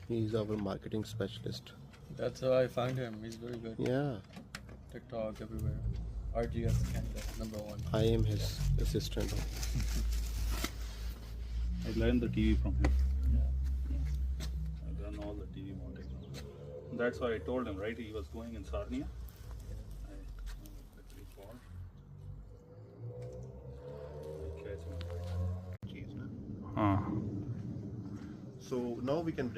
He's our marketing specialist. That's how I found him. He's very good. Yeah. TikTok everywhere. RGS Canada, #1. I am his assistant. I learned the TV from him. Yeah. I learned all the TV mounting. That's why I told him, right? He was going in Sarnia. So now we can bring